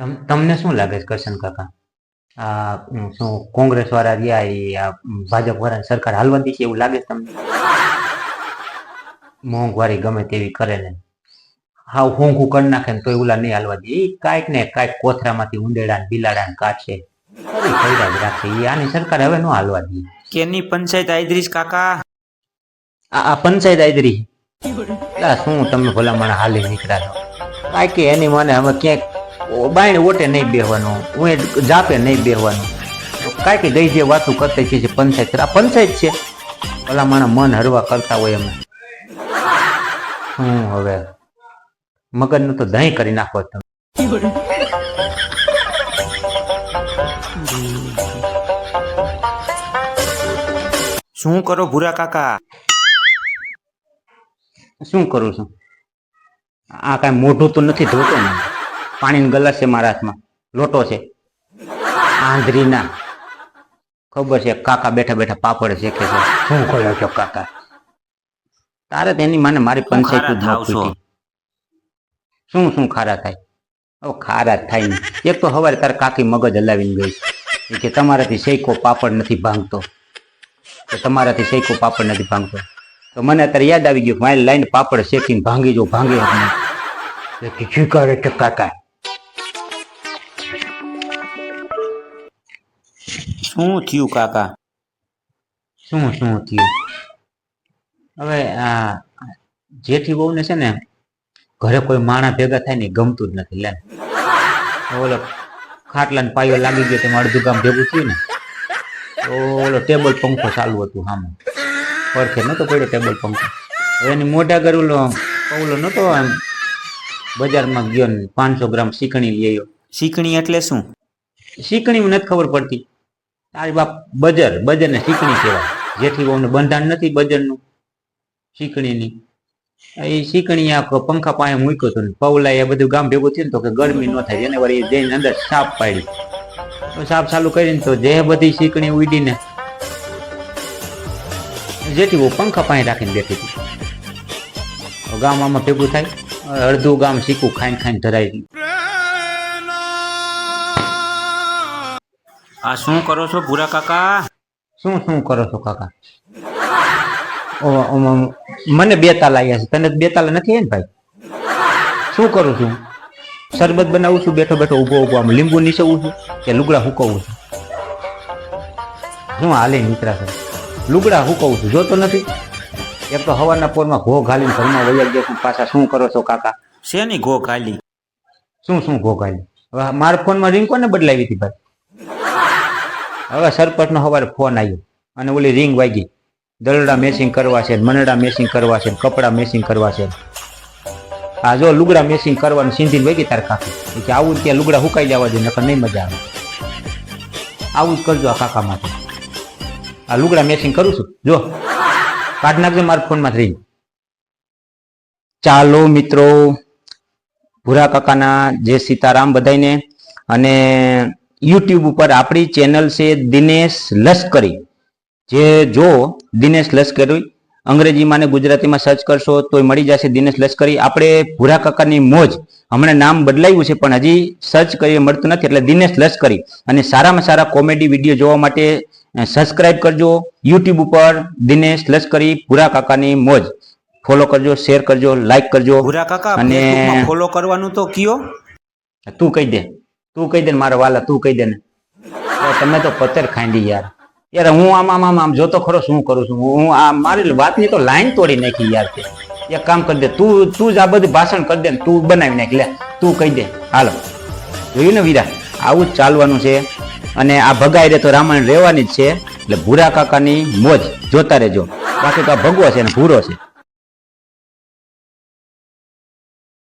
તમને શું લાગે છે કરશન કાકા? આ શું કોંગ્રેસ વાળા રહ્યા એ આ ભાજપ વાળા સરકાર હાલવા દી છે એવું લાગે છે તમને? મોંઘવારી ગમે તેવી કરે ને હાવ હોંઘું કરી નાખે ને તો ઓલા નહીં હાલવા દે. એ કાંઈક ને કાંઈક કોથરામાંથી ઉંદેડા ને બિલાડા ને કાઢશે ફરી જ રાખશે. એ આની સરકાર હવે ન હાલવા દે. કેની પંચાયત આદરીશ કાકા? આ પંચાયત આદરી શું તમે ભલા મને હાલી નીકળ્યા છો? કાંઈ કે એની મને હવે ક્યાંક બાયણે ઓટે નહીં બેહવાનું, હું જાપે નહીં બેહવાનું. કાંઈ કે ગઈ જે વાતું કરતા છે પંચાયત, આ પંચાયત છે. ભલા મને મન હરવા કરતા હોય એમ હું હવે મગજનું તો દહીં કરી નાખો તમે. શું કરો ભૂરા કાકા? શું કરું છું? આ કાંઈ મોઢું તો નથી ધોતો ને? પાણીનો ગ્લાસ છે મારા હાથમાં, લોટો છે આંધરીના. ખબર છે કાકા બેઠા બેઠા પાપડ શેકે છે. શું કહ્યો છો કાકા? તારે તેની માને મારી પંચાયત જ ન ખૂટી. શું શું ખારા થાય? હવે ખારા જ થાય ને. એક તો સવારે તારે કાકી મગજ હલાવીને ગઈ કે તમારાથી શેકો પાપડ નથી ભાંગતો, તો તમારાથી શેકો પાપડ નથી ભાંગતો. તો મને અત્યારે યાદ આવી ગયું મારી લાઈને પાપડ શેકીને ભાંગી જો ભાંગી શું કરે છે કાકા? શું થયું કાકા? શું શું થયું? હવે આ જેઠી બહુ ને છે ને ઘરે કોઈ માણા ભેગા થાય ને ગમતું જ નથી. લે ઓલો ખાટલા ને પાયો લાગી ગયો તેમાં અડધું ગામ ભેગું થયું ને તો ઓલો ટેબલ પંખો ચાલુ હતું સામે પડખે નતો પડ્યો ટેબલ પંખો. હવે એની મોઢા આગળ ઓલો નતો આમ બજારમાં ગયો ને 500 ગ્રામ શીકણી લઈ આવ્યો. શીકણી એટલે શું? શીકણી નથી ખબર પડતી તારી બાપ. બજર ને શીકણી કહેવાય. જેથી બહુ બંધાણ નથી બજરનું શીકણીની. એ શીકણી આ પંખા પાસે મૂક્યો હતો ને પવલા એ બધું ગામ ભેગું થયું ને તો કે ગરમી ન થાય એને વળી જઈને અંદર સાપ પાડી. તો સાપ ચાલુ કરીને તો જે બધી શીકણી ઉડીને જેથી બહુ પંખા પાસે રાખીને બેઠી હતી. ગામ આમાં ભેગું થાય, અડધું ગામ શીકું ખાઈને ખાઈને ધરાય. આ શું કરો છો ભૂરા કાકા? શું શું કરો છો કાકા? મને 2 તાલા આવ્યા છે, તને 2 તાલા નથી ને ભાઈ? શું કરું છું? શરબત બનાવું છું બેઠો બેઠો ઉભો ઉભો, આમ લીંબુ નીચવું છું કે લુગડા હુકવું છું? શું હાલે નીકળ્યા છે? લુગડા હુકવું છું જોતો નથી? એક તો હવારના પોરમાં ઘો ઘાલીને ઘરમાં વૈયા ગયા છું પાછા. શું કરો છો કાકા? શેની ઘો ખાલી? શું શું ઘો ઘાલી? હવે મારા ફોનમાં રિંગ કોને બદલાવી હતી ભાઈ? હવે સરપંચનો સવારે ફોન આવ્યો અને ઓલી રિંગ વાગી. દલડા મેસિંગ કરવા છે, મનડા મેસિંગ કરવા છે, કપડા મેસિંગ કરવા છે. આ જો લુગડા મેસિંગ કરવાનું સિંધીને વાગી તાર કાકી કે આવું ત્યાં લુગડા હુકાઈ જવા દે નકર નહીં મજા આવે. આવું જ કરજો આ કાકા માટે. આ લુગડા મેસિંગ કરું છું જો કાઢ નાખજો મારા ફોનમાં રિંગ. ચાલો મિત્રો, ભૂરા કાકાના જય સીતારામ બધાને. અને યુટ્યુબ ઉપર આપણી ચેનલ છે દિનેશ લશ્કરી. જે જો દિનેશ લશ્કરી અંગ્રેજીમાં ને ગુજરાતીમાં સર્ચ કરશો તો મળી જશે દિનેશ લશ્કરી. આપણે ભૂરા કાકાની મોજ હમણાં નામ બદલાયું છે પણ હજી સર્ચ કરીએ મળતું નથી, એટલે દિનેશ લશ્કરી. અને સારામાં સારા કોમેડી વિડીયો જોવા માટે સબસ્ક્રાઇબ કરજો યુટ્યુબ ઉપર દિનેશ લશ્કરી ભૂરા કાકાની મોજ. ફોલો કરજો, શેર કરજો, લાઈક કરજો. ભૂરા કાકા અને ફોલો કરવાનું તો કયો? તું કહી દે ને મારા વાલા, તું કહી દે ને. તમે તો પથ્થર ખાંડી યાર. હું આમ જોતો ખરો શું કરું છું હું. આ મારી વાતની તો લાઈન તોડી નાખી યાર. એક કામ કરી દે તું જ આ બધું ભાષણ કરી દે ને તું બનાવી નાખ. લે તું કહી દે. હાલો જોયું ને વીરા, આવું જ ચાલવાનું છે. અને આ ભગાઈ રે તો રામાયણ રહેવાની જ છે. એટલે ભૂરા કાકાની મોજ જોતા રહેજો. બાકી તો આ ભગવો છે ને ભૂરો છે.